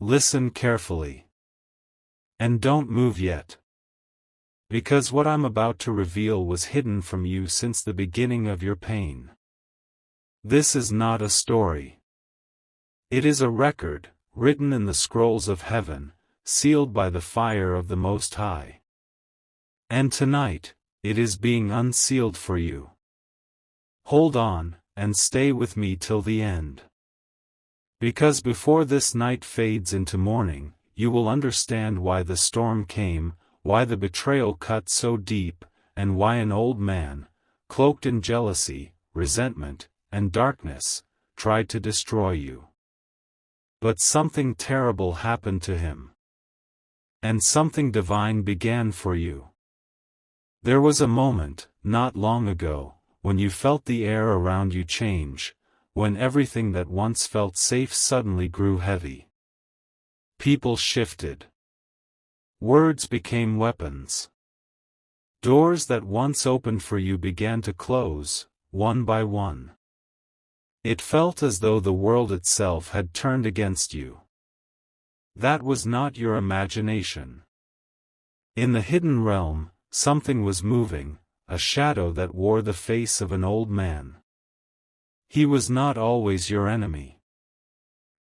Listen carefully. And don't move yet. Because what I'm about to reveal was hidden from you since the beginning of your pain. This is not a story. It is a record, written in the scrolls of heaven, sealed by the fire of the Most High. And tonight, it is being unsealed for you. Hold on, and stay with me till the end. Because before this night fades into morning, you will understand why the storm came, why the betrayal cut so deep, and why an old man, cloaked in jealousy, resentment, and darkness, tried to destroy you. But something terrible happened to him. And something divine began for you. There was a moment, not long ago, when you felt the air around you change, when everything that once felt safe suddenly grew heavy. People shifted. Words became weapons. Doors that once opened for you began to close, one by one. It felt as though the world itself had turned against you. That was not your imagination. In the hidden realm, something was moving, a shadow that wore the face of an old man. He was not always your enemy.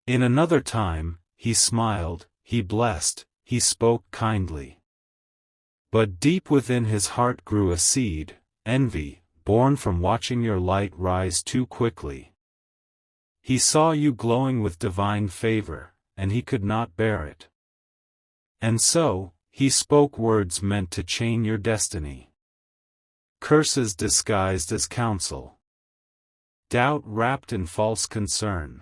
In another time, he smiled, he blessed, he spoke kindly. But deep within his heart grew a seed, envy, born from watching your light rise too quickly. He saw you glowing with divine favor, and he could not bear it. And so, he spoke words meant to chain your destiny. Curses disguised as counsel. Doubt wrapped in false concern.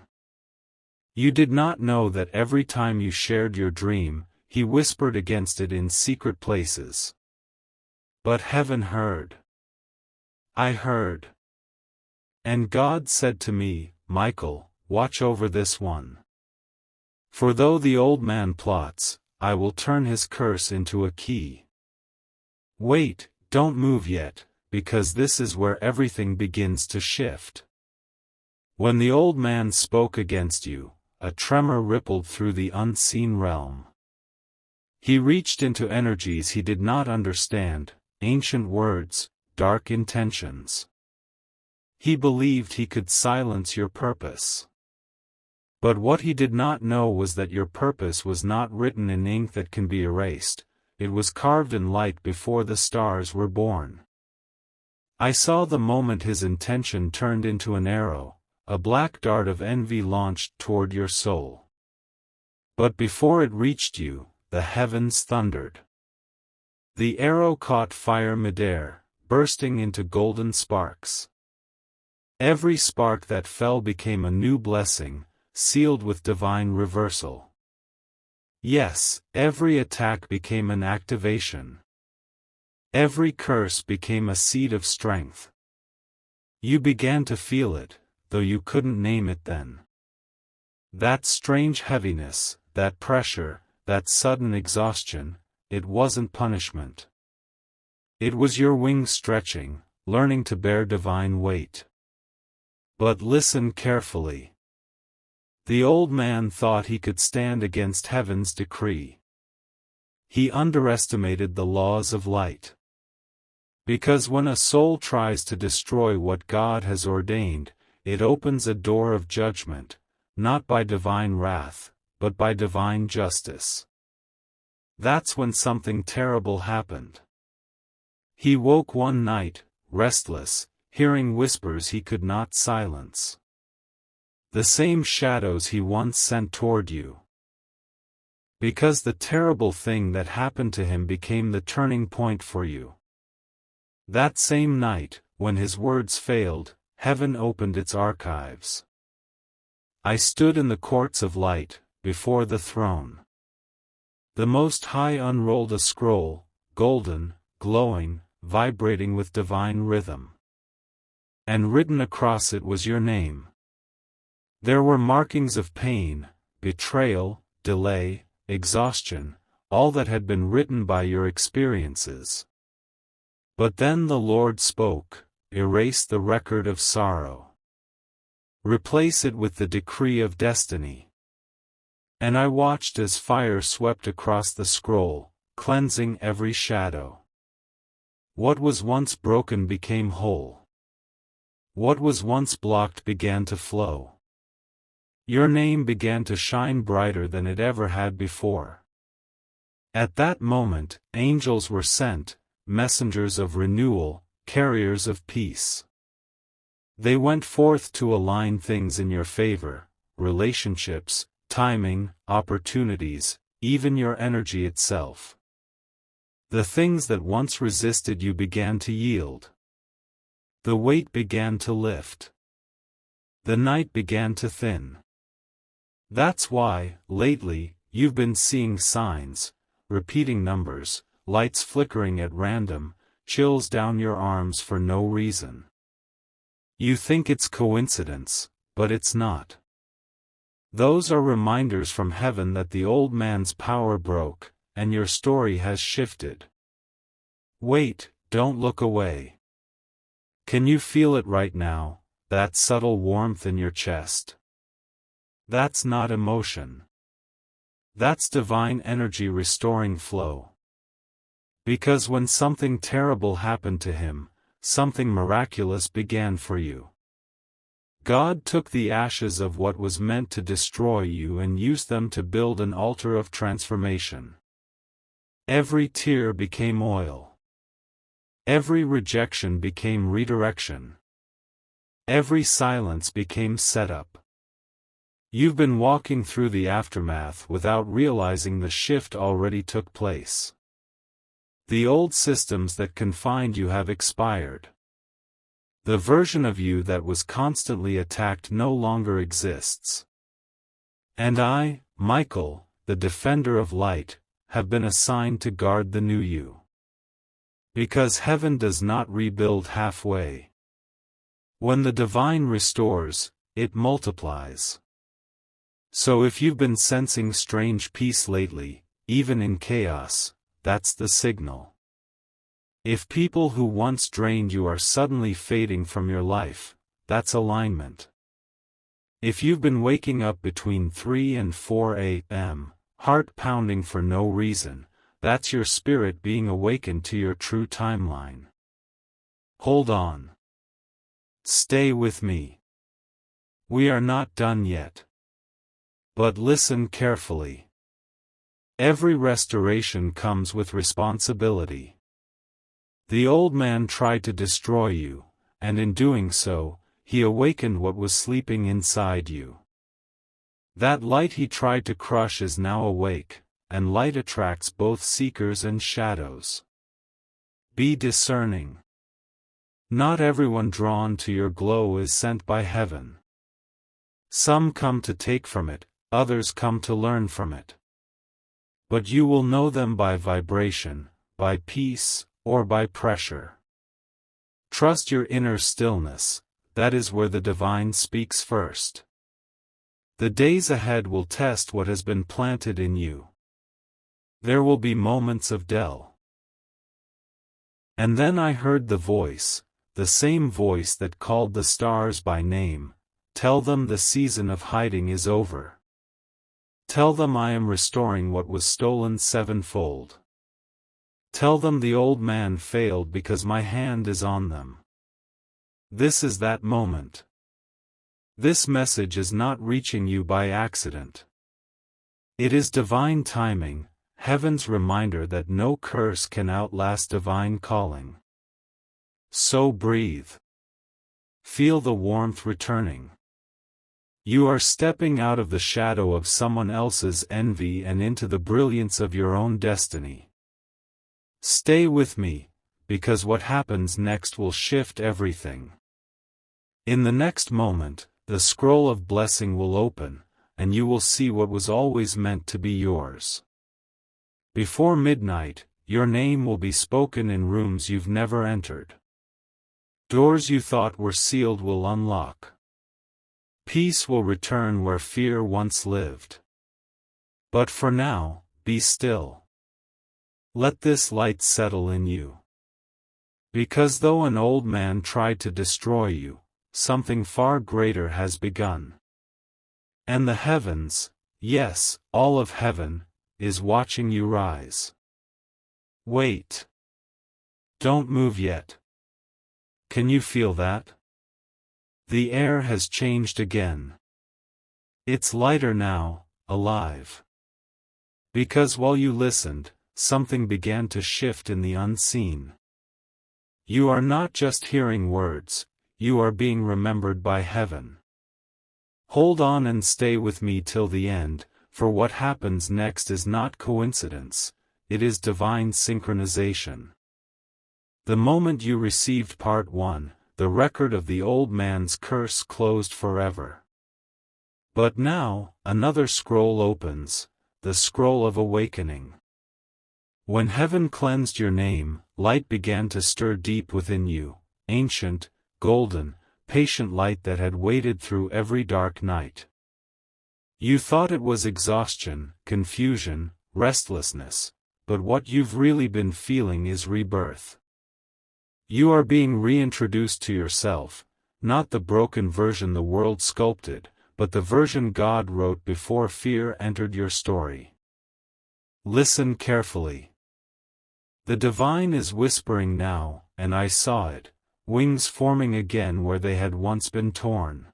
You did not know that every time you shared your dream, he whispered against it in secret places. But heaven heard. I heard. And God said to me, Michael, watch over this one. For though the old man plots, I will turn his curse into a key. Wait, don't move yet, because this is where everything begins to shift. When the old man spoke against you, a tremor rippled through the unseen realm. He reached into energies he did not understand, ancient words, dark intentions. He believed he could silence your purpose. But what he did not know was that your purpose was not written in ink that can be erased, it was carved in light before the stars were born. I saw the moment his intention turned into an arrow, a black dart of envy launched toward your soul. But before it reached you, the heavens thundered. The arrow caught fire midair, bursting into golden sparks. Every spark that fell became a new blessing, sealed with divine reversal. Yes, every attack became an activation. Every curse became a seed of strength. You began to feel it, though you couldn't name it then. That strange heaviness, that pressure, that sudden exhaustion, it wasn't punishment. It was your wings stretching, learning to bear divine weight. But listen carefully. The old man thought he could stand against heaven's decree. He underestimated the laws of light. Because when a soul tries to destroy what God has ordained, it opens a door of judgment, not by divine wrath, but by divine justice. That's when something terrible happened. He woke one night, restless, hearing whispers he could not silence. The same shadows he once sent toward you. Because the terrible thing that happened to him became the turning point for you. That same night, when his words failed, heaven opened its archives. I stood in the courts of light, before the throne. The Most High unrolled a scroll, golden, glowing, vibrating with divine rhythm. And written across it was your name. There were markings of pain, betrayal, delay, exhaustion, all that had been written by your experiences. But then the Lord spoke, erase the record of sorrow. Replace it with the decree of destiny. And I watched as fire swept across the scroll, cleansing every shadow. What was once broken became whole. What was once blocked began to flow. Your name began to shine brighter than it ever had before. At that moment, angels were sent, messengers of renewal, carriers of peace. They went forth to align things in your favor, relationships, timing, opportunities, even your energy itself. The things that once resisted you began to yield. The weight began to lift. The night began to thin. That's why, lately, you've been seeing signs, repeating numbers, lights flickering at random, chills down your arms for no reason. You think it's coincidence, but it's not. Those are reminders from heaven that the old man's power broke, and your story has shifted. Wait, don't look away. Can you feel it right now, that subtle warmth in your chest? That's not emotion. That's divine energy restoring flow. Because when something terrible happened to him, something miraculous began for you. God took the ashes of what was meant to destroy you and used them to build an altar of transformation. Every tear became oil. Every rejection became redirection. Every silence became setup. You've been walking through the aftermath without realizing the shift already took place. The old systems that confined you have expired. The version of you that was constantly attacked no longer exists. And I, Michael, the defender of light, have been assigned to guard the new you. Because heaven does not rebuild halfway. When the divine restores, it multiplies. So if you've been sensing strange peace lately, even in chaos, that's the signal. If people who once drained you are suddenly fading from your life, that's alignment. If you've been waking up between 3 and 4 a.m., heart pounding for no reason, that's your spirit being awakened to your true timeline. Hold on. Stay with me. We are not done yet. But listen carefully. Every restoration comes with responsibility. The old man tried to destroy you, and in doing so, he awakened what was sleeping inside you. That light he tried to crush is now awake, and light attracts both seekers and shadows. Be discerning. Not everyone drawn to your glow is sent by heaven. Some come to take from it, others come to learn from it. But you will know them by vibration, by peace, or by pressure. Trust your inner stillness, that is where the divine speaks first. The days ahead will test what has been planted in you. There will be moments of doubt. And then I heard the voice, the same voice that called the stars by name, tell them the season of hiding is over. Tell them I am restoring what was stolen sevenfold. Tell them the old man failed because my hand is on them. This is that moment. This message is not reaching you by accident. It is divine timing, heaven's reminder that no curse can outlast divine calling. So breathe. Feel the warmth returning. You are stepping out of the shadow of someone else's envy and into the brilliance of your own destiny. Stay with me, because what happens next will shift everything. In the next moment, the scroll of blessing will open, and you will see what was always meant to be yours. Before midnight, your name will be spoken in rooms you've never entered. Doors you thought were sealed will unlock. Peace will return where fear once lived. But for now, be still. Let this light settle in you. Because though an old man tried to destroy you, something far greater has begun. And the heavens, Yes, all of heaven is watching you rise. Wait. Don't move yet. Can you feel that? The air has changed again. It's lighter now, alive. Because while you listened, something began to shift in the unseen. You are not just hearing words, you are being remembered by heaven. Hold on and stay with me till the end, for what happens next is not coincidence, it is divine synchronization. The moment you received part 1, the record of the old man's curse closed forever. But now, another scroll opens, the scroll of awakening. When heaven cleansed your name, light began to stir deep within you, ancient, golden, patient light that had waited through every dark night. You thought it was exhaustion, confusion, restlessness, but what you've really been feeling is rebirth. You are being reintroduced to yourself, not the broken version the world sculpted, but the version God wrote before fear entered your story. Listen carefully. The divine is whispering now, and I saw it, wings forming again where they had once been torn.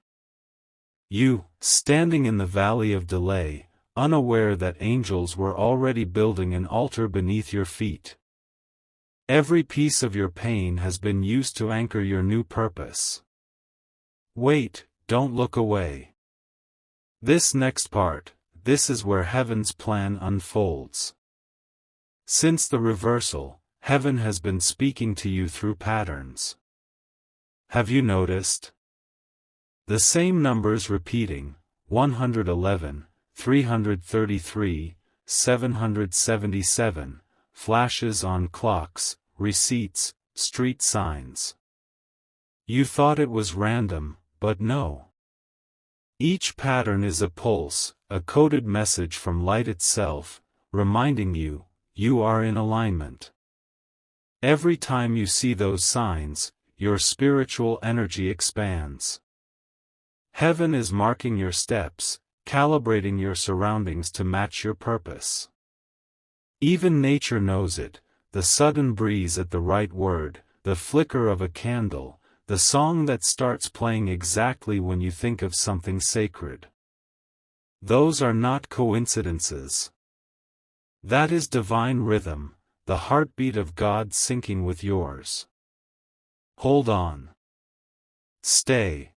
You, standing in the valley of delay, unaware that angels were already building an altar beneath your feet. Every piece of your pain has been used to anchor your new purpose. Wait, don't look away. This next part, this is where heaven's plan unfolds. Since the reversal, heaven has been speaking to you through patterns. Have you noticed? The same numbers repeating, 111, 333, 777, flashes on clocks, receipts, street signs. You thought it was random, but no. Each pattern is a pulse, a coded message from light itself, reminding you, you are in alignment. Every time you see those signs, your spiritual energy expands. Heaven is marking your steps, calibrating your surroundings to match your purpose. Even nature knows it, the sudden breeze at the right word, the flicker of a candle, the song that starts playing exactly when you think of something sacred. Those are not coincidences. That is divine rhythm, the heartbeat of God syncing with yours. Hold on. Stay.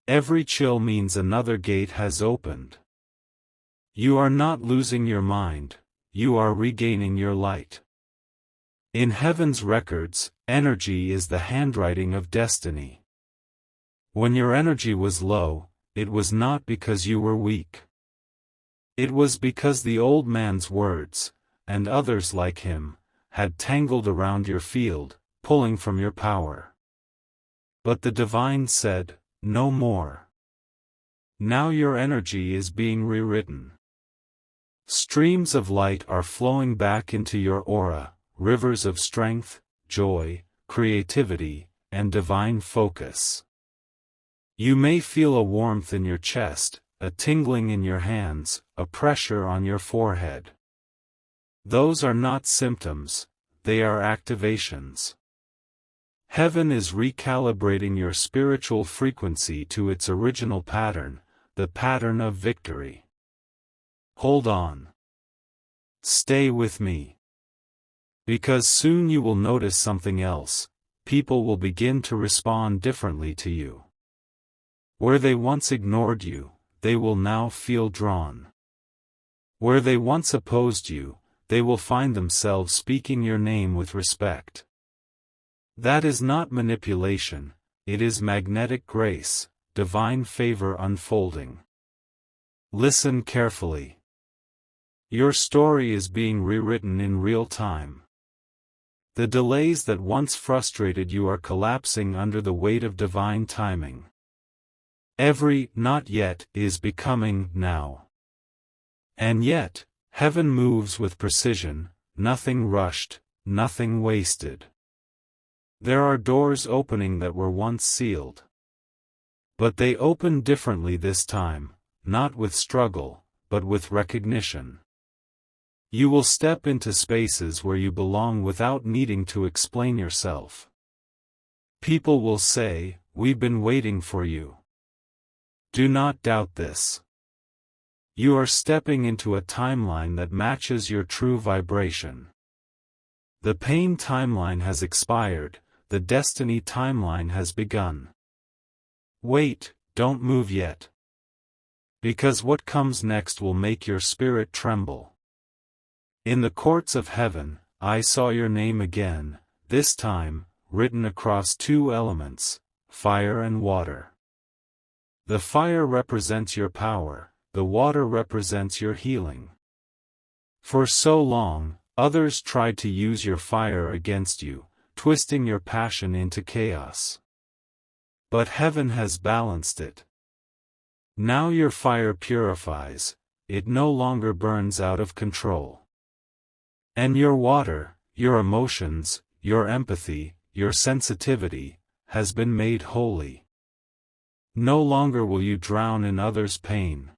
Every chill means another gate has opened. You are not losing your mind, you are regaining your light. In heaven's records, energy is the handwriting of destiny. When your energy was low, it was not because you were weak. It was because the old man's words, and others like him, had tangled around your field, pulling from your power. But the divine said, no more. Now your energy is being rewritten. Streams of light are flowing back into your aura, rivers of strength, joy, creativity, and divine focus. You may feel a warmth in your chest, a tingling in your hands, a pressure on your forehead. Those are not symptoms, they are activations. Heaven is recalibrating your spiritual frequency to its original pattern, the pattern of victory. Hold on. Stay with me. Because soon you will notice something else, people will begin to respond differently to you. Where they once ignored you, they will now feel drawn. Where they once opposed you, they will find themselves speaking your name with respect. That is not manipulation, it is magnetic grace, divine favor unfolding. Listen carefully. Your story is being rewritten in real time. The delays that once frustrated you are collapsing under the weight of divine timing. Every not yet is becoming now. And yet, heaven moves with precision, nothing rushed, nothing wasted. There are doors opening that were once sealed. But they open differently this time, not with struggle, but with recognition. You will step into spaces where you belong without needing to explain yourself. People will say, "We've been waiting for you." Do not doubt this. You are stepping into a timeline that matches your true vibration. The pain timeline has expired, the destiny timeline has begun. Wait, don't move yet. Because what comes next will make your spirit tremble. In the courts of heaven, I saw your name again, this time, written across two elements, fire and water. The fire represents your power, the water represents your healing. For so long, others tried to use your fire against you, twisting your passion into chaos. But heaven has balanced it. Now your fire purifies, it no longer burns out of control. And your water, your emotions, your empathy, your sensitivity, has been made holy. No longer will you drown in others' pain.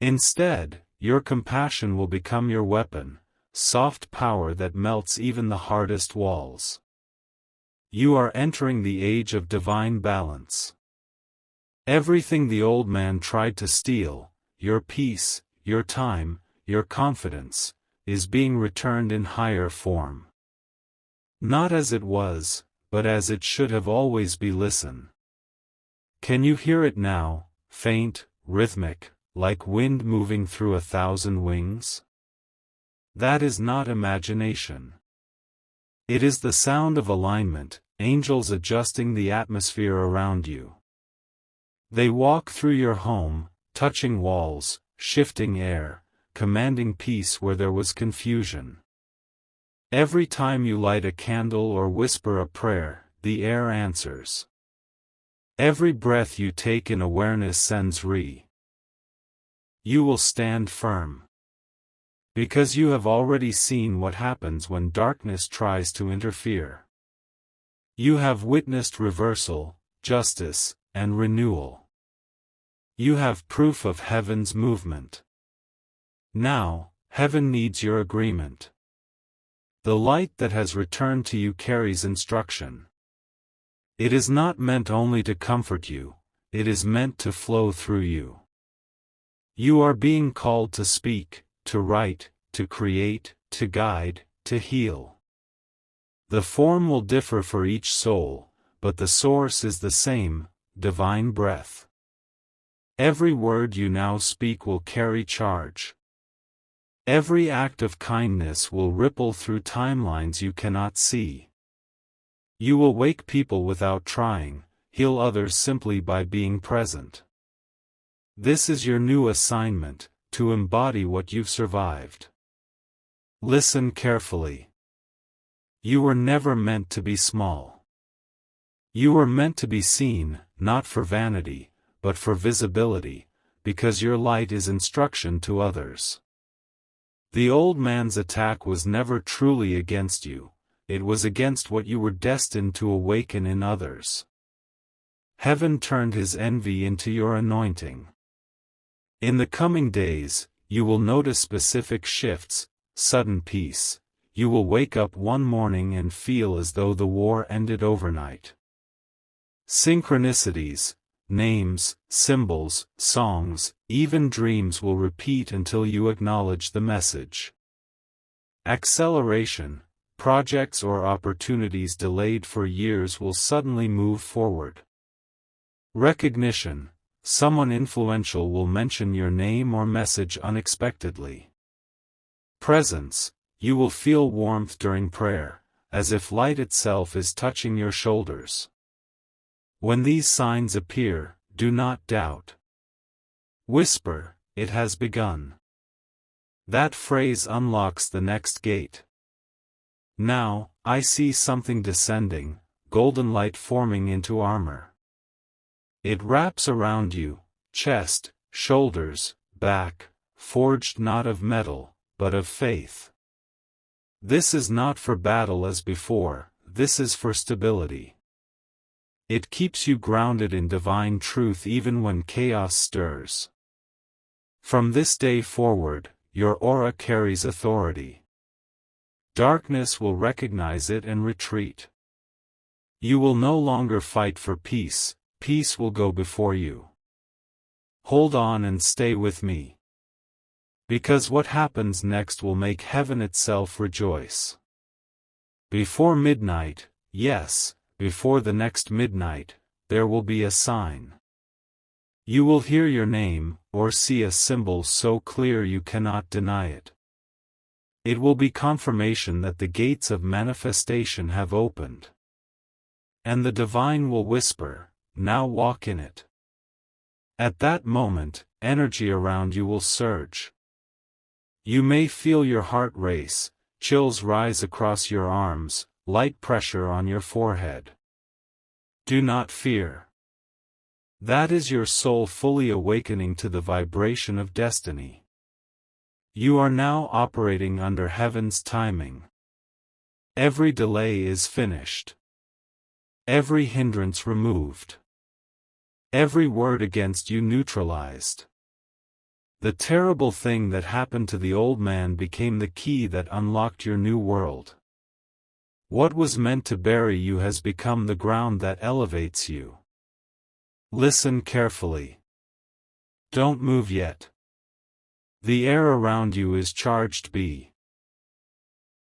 Instead, your compassion will become your weapon, soft power that melts even the hardest walls. You are entering the age of divine balance. Everything the old man tried to steal, your peace, your time, your confidence, is being returned in higher form. Not as it was, but as it should have always been. Listen. Can you hear it now, faint, rhythmic, like wind moving through 1,000 wings? That is not imagination. It is the sound of alignment, angels adjusting the atmosphere around you. They walk through your home, touching walls, shifting air, commanding peace where there was confusion. Every time you light a candle or whisper a prayer, the air answers. Every breath you take in awareness sends You will stand firm. Because you have already seen what happens when darkness tries to interfere. You have witnessed reversal, justice, and renewal. You have proof of heaven's movement. Now, heaven needs your agreement. The light that has returned to you carries instruction. It is not meant only to comfort you, it is meant to flow through you. You are being called to speak, to write, to create, to guide, to heal. The form will differ for each soul, but the source is the same, divine breath. Every word you now speak will carry charge. Every act of kindness will ripple through timelines you cannot see. You will wake people without trying, heal others simply by being present. This is your new assignment, to embody what you've survived. Listen carefully. You were never meant to be small. You were meant to be seen, not for vanity, but for visibility, because your light is instruction to others. The old man's attack was never truly against you, it was against what you were destined to awaken in others. Heaven turned his envy into your anointing. In the coming days, you will notice specific shifts, sudden peace. You will wake up one morning and feel as though the war ended overnight. Synchronicities, names, symbols, songs, even dreams will repeat until you acknowledge the message. Acceleration, projects or opportunities delayed for years will suddenly move forward. Recognition, someone influential will mention your name or message unexpectedly. Presence, you will feel warmth during prayer, as if light itself is touching your shoulders. When these signs appear, do not doubt. Whisper, "It has begun." That phrase unlocks the next gate. Now, I see something descending, golden light forming into armor. It wraps around you, chest, shoulders, back, forged not of metal, but of faith. This is not for battle as before, this is for stability. It keeps you grounded in divine truth even when chaos stirs. From this day forward, your aura carries authority. Darkness will recognize it and retreat. You will no longer fight for peace, peace will go before you. Hold on and stay with me. Because what happens next will make heaven itself rejoice. Before midnight, yes, before the next midnight, there will be a sign. You will hear your name, or see a symbol so clear you cannot deny it. It will be confirmation that the gates of manifestation have opened. And the divine will whisper, now walk in it. At that moment, energy around you will surge. You may feel your heart race, chills rise across your arms, light pressure on your forehead. Do not fear. That is your soul fully awakening to the vibration of destiny. You are now operating under heaven's timing. Every delay is finished. Every hindrance removed. Every word against you neutralized. The terrible thing that happened to the old man became the key that unlocked your new world. What was meant to bury you has become the ground that elevates you. Listen carefully. Don't move yet. The air around you is charged B.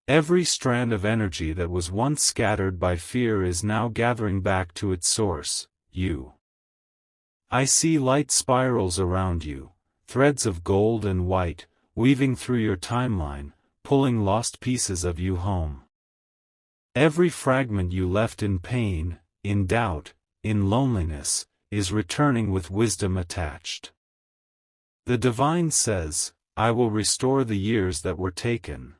Every strand of energy that was once scattered by fear is now gathering back to its source, you. I see light spirals around you, threads of gold and white, weaving through your timeline, pulling lost pieces of you home. Every fragment you left in pain, in doubt, in loneliness, is returning with wisdom attached. The divine says, I will restore the years that were taken.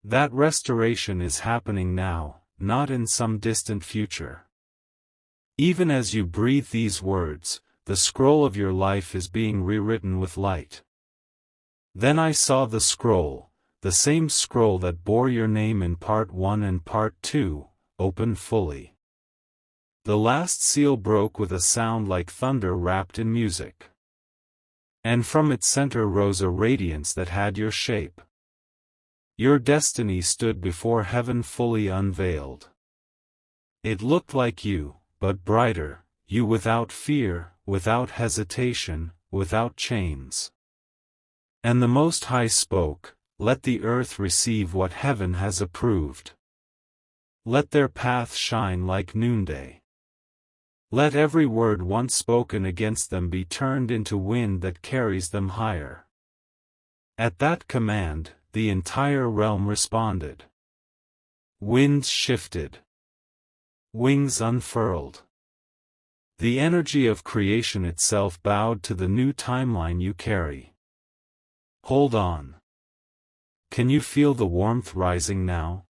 That restoration is happening now, not in some distant future. Even as you breathe these words, the scroll of your life is being rewritten with light. Then I saw the scroll, the same scroll that bore your name in part 1 and part 2, open fully. The last seal broke with a sound like thunder wrapped in music. And from its center rose a radiance that had your shape. Your destiny stood before heaven fully unveiled. It looked like you, but brighter, you without fear, without hesitation, without chains. And the Most High spoke, let the earth receive what heaven has approved. Let their path shine like noonday. Let every word once spoken against them be turned into wind that carries them higher. At that command, the entire realm responded. Winds shifted. Wings unfurled. The energy of creation itself bowed to the new timeline you carry. Hold on. Can you feel the warmth rising now?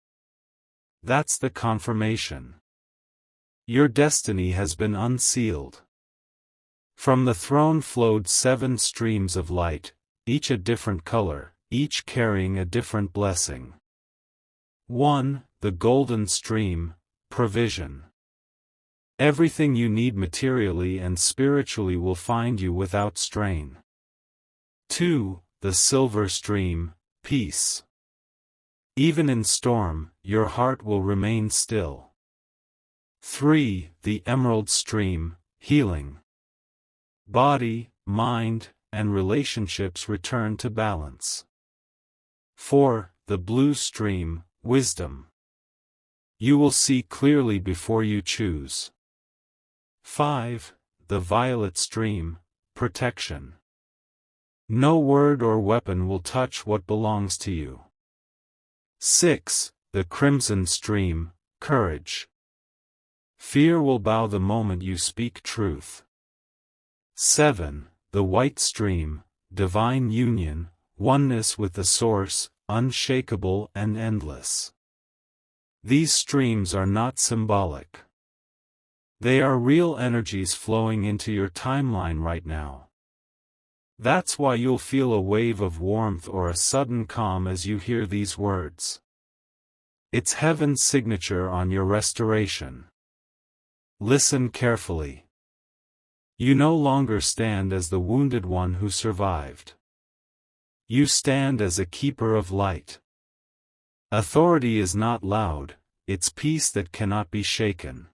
That's the confirmation. Your destiny has been unsealed. From the throne flowed 7 streams of light, each a different color, each carrying a different blessing. 1. The golden stream, provision. Everything you need materially and spiritually will find you without strain. 2. The silver stream, peace. Even in storm, your heart will remain still. 3. The emerald stream, healing. Body, mind, and relationships return to balance. 4. The blue stream, wisdom. You will see clearly before you choose. 5. The violet stream, protection. No word or weapon will touch what belongs to you. 6. The crimson stream, courage. Fear will bow the moment you speak truth. 7. The white stream, divine union, oneness with the source, unshakable and endless. These streams are not symbolic. They are real energies flowing into your timeline right now. That's why you'll feel a wave of warmth or a sudden calm as you hear these words. It's heaven's signature on your restoration. Listen carefully. You no longer stand as the wounded one who survived. You stand as a keeper of light. Authority is not loud, it's peace that cannot be shaken.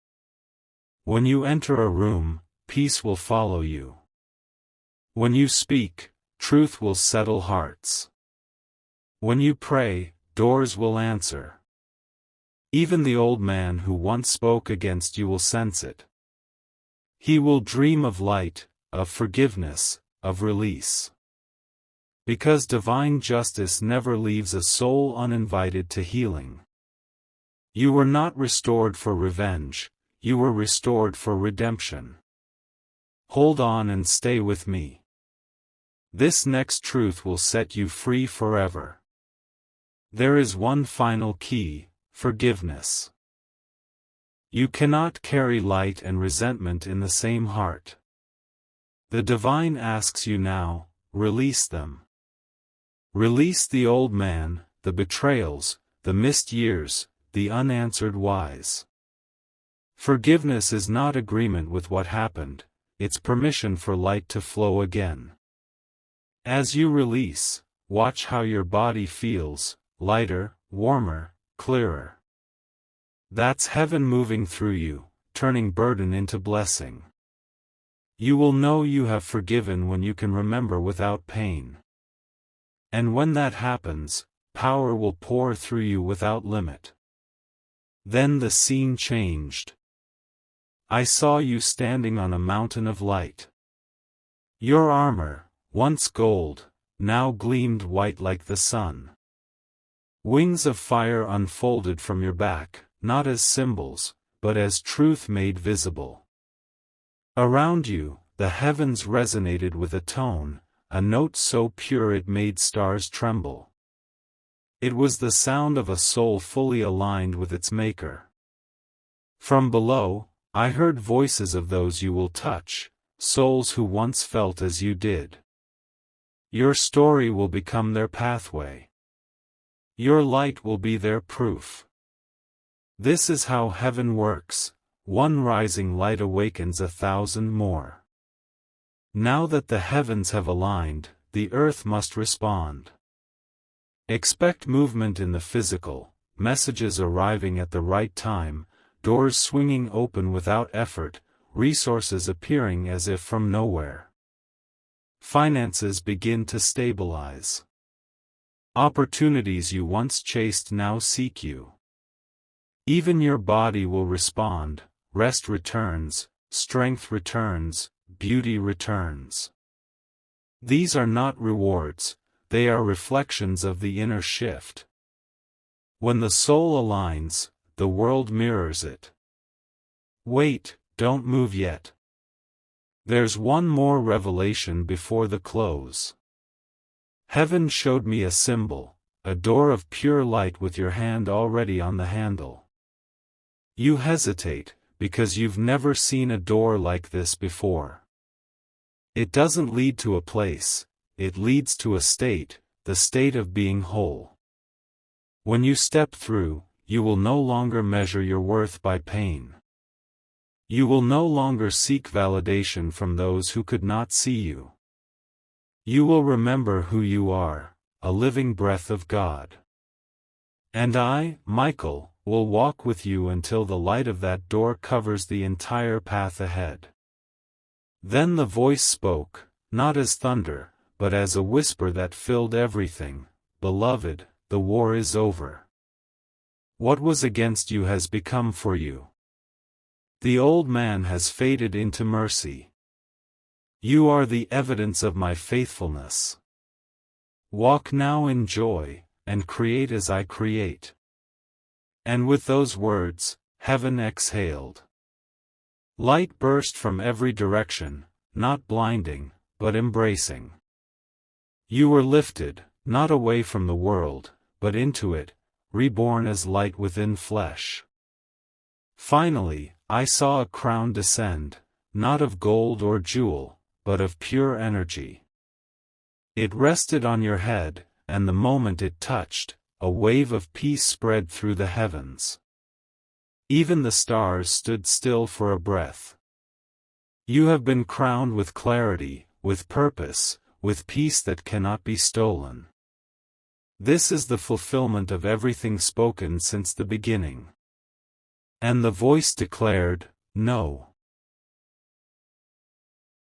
When you enter a room, peace will follow you. When you speak, truth will settle hearts. When you pray, doors will answer. Even the old man who once spoke against you will sense it. He will dream of light, of forgiveness, of release. Because divine justice never leaves a soul uninvited to healing. You were not restored for revenge, you were restored for redemption. Hold on and stay with me. This next truth will set you free forever. There is one final key: forgiveness. You cannot carry light and resentment in the same heart. The divine asks you now, release them. Release the old man, the betrayals, the missed years, the unanswered whys. Forgiveness is not agreement with what happened, it's permission for light to flow again. As you release, watch how your body feels, lighter, warmer, clearer. That's heaven moving through you, turning burden into blessing. You will know you have forgiven when you can remember without pain. And when that happens, power will pour through you without limit. Then the scene changed. I saw you standing on a mountain of light. Your armor, once gold, now gleamed white like the sun. Wings of fire unfolded from your back, not as symbols, but as truth made visible. Around you, the heavens resonated with a tone, a note so pure it made stars tremble. It was the sound of a soul fully aligned with its maker. From below, I heard voices of those you will touch, souls who once felt as you did. Your story will become their pathway. Your light will be their proof. This is how heaven works: one rising light awakens 1,000 more. Now that the heavens have aligned, the earth must respond. Expect movement in the physical, messages arriving at the right time, doors swinging open without effort, resources appearing as if from nowhere. Finances begin to stabilize. Opportunities you once chased now seek you. Even your body will respond, rest returns, strength returns, beauty returns. These are not rewards, they are reflections of the inner shift. When the soul aligns, the world mirrors it. Wait, don't move yet. There's one more revelation before the close. Heaven showed me a symbol, a door of pure light with your hand already on the handle. You hesitate, because you've never seen a door like this before. It doesn't lead to a place, it leads to a state, the state of being whole. When you step through, you will no longer measure your worth by pain. You will no longer seek validation from those who could not see you. You will remember who you are, a living breath of God. And I, Michael, will walk with you until the light of that door covers the entire path ahead. Then the voice spoke, not as thunder, but as a whisper that filled everything. Beloved, the war is over. What was against you has become for you. The old man has faded into mercy. You are the evidence of my faithfulness. Walk now in joy, and create as I create. And with those words, heaven exhaled. Light burst from every direction, not blinding, but embracing. You were lifted, not away from the world, but into it, reborn as light within flesh. Finally, I saw a crown descend, not of gold or jewel, but of pure energy. It rested on your head, and the moment it touched, a wave of peace spread through the heavens. Even the stars stood still for a breath. You have been crowned with clarity, with purpose, with peace that cannot be stolen. This is the fulfillment of everything spoken since the beginning. And the voice declared, "No."